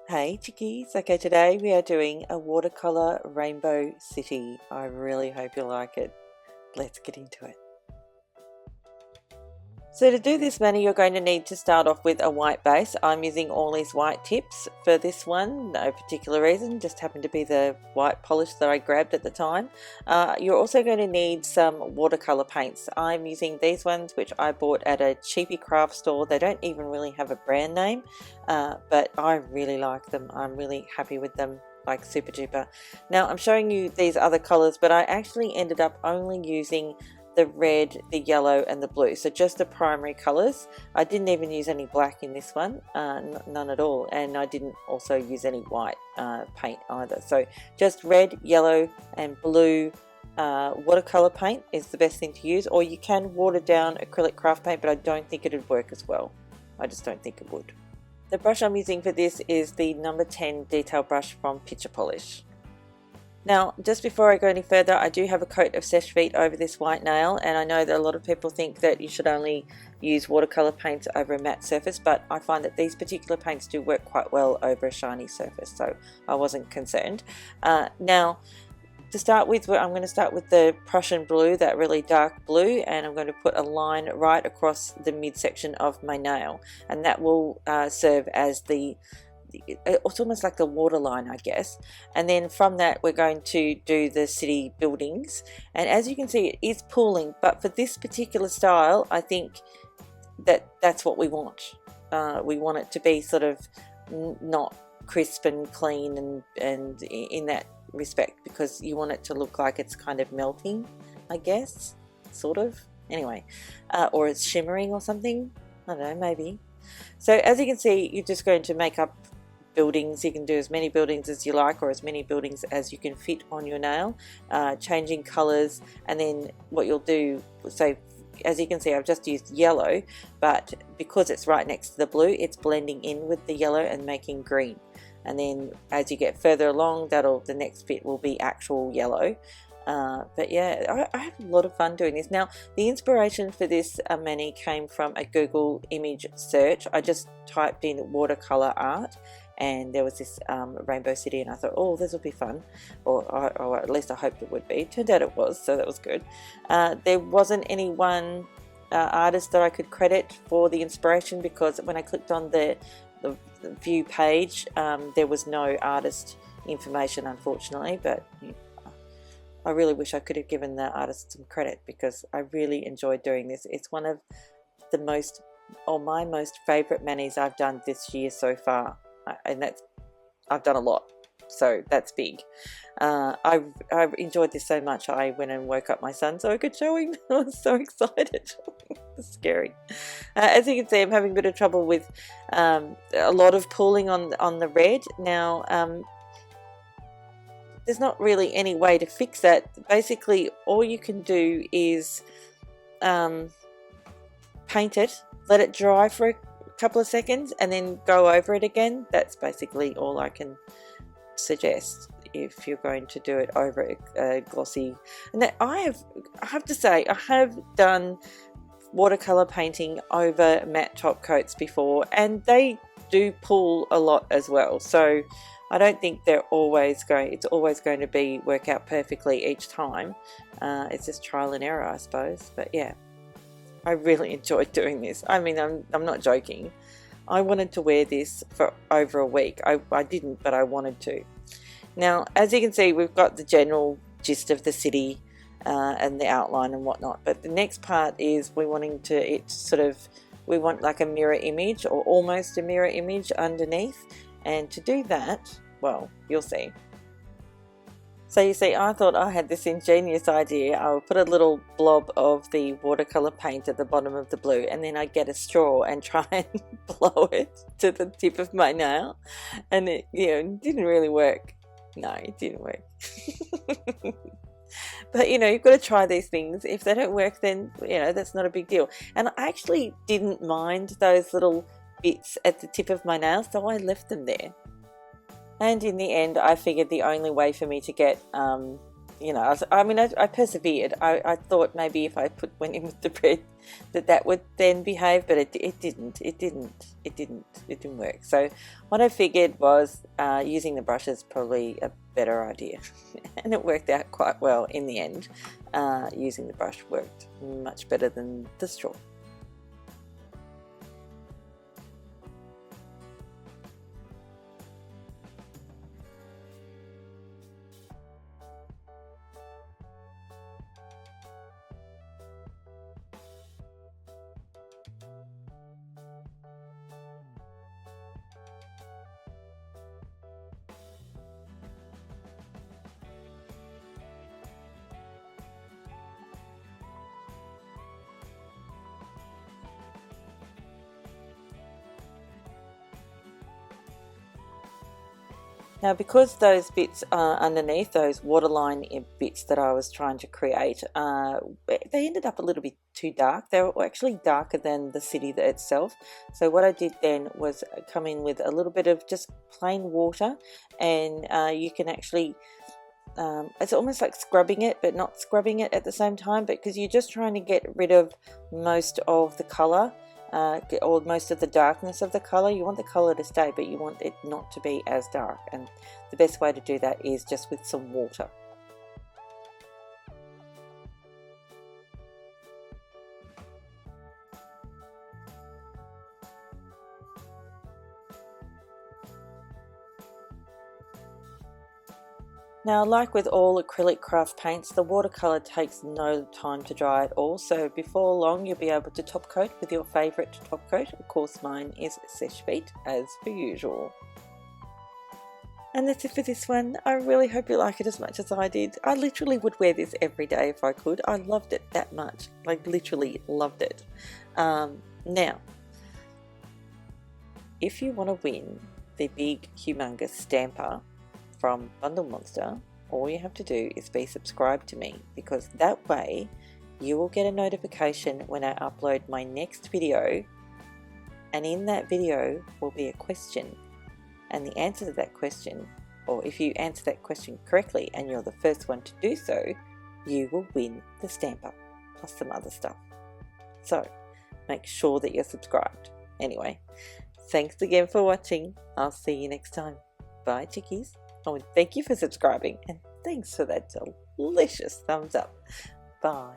Hey chickies, okay, today we are doing a watercolor rainbow city. I really hope you like it. Let's get into it. So to do this Manny, you're going to need to start off with a white base. I'm using all these white tips for this one, no particular reason, just happened to be the white polish that I grabbed at the time. You're also going to need some watercolor paints. I'm using these ones which I bought at a cheapy craft store. They don't even really have a brand name, but I really like them. I'm really happy with them, like super duper. Now I'm showing you these other colors, but I actually ended up only using the red, the yellow and the blue, so just the primary colors. I didn't even use any black in this one, none at all, and I didn't also use any white paint either. So just red, yellow and blue watercolor paint is the best thing to use, or you can water down acrylic craft paint, but I don't think it would work as well. I just don't think it would. The brush I'm using for this is the number 10 detail brush from Picture Polish. Now, just before I go any further, I do have a coat of Seche Vite over this white nail, and I know that a lot of people think that you should only use watercolor paints over a matte surface, but I find that these particular paints do work quite well over a shiny surface, so I wasn't concerned. Now, to start with, I'm going to start with the Prussian blue, that really dark blue, and I'm going to put a line right across the midsection of my nail, and that will serve as it's almost like the waterline, I guess. And then from that we're going to do the city buildings, and as you can see it is pooling, but for this particular style I think that that's what we want. We want it to be sort of not crisp and clean and in that respect, because you want it to look like it's kind of melting, I guess, sort of, anyway, or it's shimmering or something, I don't know, maybe. So as you can see, you're just going to make up buildings. You can do as many buildings as you like, or as many buildings as you can fit on your nail, changing colors. And then what you'll do, so as you can see I've just used yellow, but because it's right next to the blue it's blending in with the yellow and making green. And then as you get further along, the next bit will be actual yellow. But yeah, I had a lot of fun doing this. Now the inspiration for this mani came from a Google image search. I just typed in watercolor art and there was this rainbow city, and I thought, oh, this will be fun, or at least I hoped it would be. Turned out it was, so that was good. There wasn't any one artist that I could credit for the inspiration, because when I clicked on the view page there was no artist information, unfortunately, but I really wish I could have given the artist some credit, because I really enjoyed doing this. It's one of the most, or my most favorite manis I've done this year so far, and I've done a lot, so that's big. I enjoyed this so much I went and woke up my son so I could show him. I was so excited. It's scary. As you can see, I'm having a bit of trouble with a lot of pooling on the red. Now there's not really any way to fix that. Basically all you can do is paint it, let it dry for a couple of seconds, and then go over it again. That's basically all I can suggest if you're going to do it over a glossy. And I have to say, I have done watercolor painting over matte top coats before, and they do pool a lot as well. So I don't think it's always going to work out perfectly each time. It's just trial and error, I suppose. But yeah, I really enjoyed doing this. I mean, I'm not joking. I wanted to wear this for over a week. I didn't, but I wanted to. Now, as you can see, we've got the general gist of the city and the outline and whatnot. But the next part is we want like a mirror image, or almost a mirror image underneath. And to do that, well, you'll see. So you see, I thought I had this ingenious idea. I would put a little blob of the watercolor paint at the bottom of the blue, and then I'd get a straw and try and blow it to the tip of my nail. And it didn't really work. No, it didn't work. But you've got to try these things. If they don't work, then that's not a big deal. And I actually didn't mind those little bits at the tip of my nail, so I left them there. And in the end, I figured the only way for me to get I persevered. I thought maybe if I went in with the bread that would then behave, but it didn't. It didn't work. So what I figured was using the brush is probably a better idea, and it worked out quite well in the end. Using the brush worked much better than the straw. Now, because those bits underneath, those waterline bits that I was trying to create, they ended up a little bit too dark. They were actually darker than the city itself. So what I did then was come in with a little bit of just plain water, and you can actually, it's almost like scrubbing it, but not scrubbing it at the same time, because you're just trying to get rid of most of the colour. Or most of the darkness of the color. You want the color to stay, but you want it not to be as dark, and the best way to do that is just with some water. Now, like with all acrylic craft paints, the watercolour takes no time to dry at all, so before long you'll be able to top coat with your favourite top coat. Of course, mine is Seche Vite, as per usual. And that's it for this one. I really hope you like it as much as I did. I literally would wear this every day if I could. I loved it that much. Like, literally loved it. Now, if you want to win the big, humongous stamper from Bundle Monster, all you have to do is be subscribed to me, because that way you will get a notification when I upload my next video, and in that video will be a question, and the answer to that question, or if you answer that question correctly and you're the first one to do so, you will win the stamper plus some other stuff. So make sure that you're subscribed. Anyway, thanks again for watching. I'll see you next time. Bye, chickies. Oh, and thank you for subscribing, and thanks for that delicious thumbs up. Bye.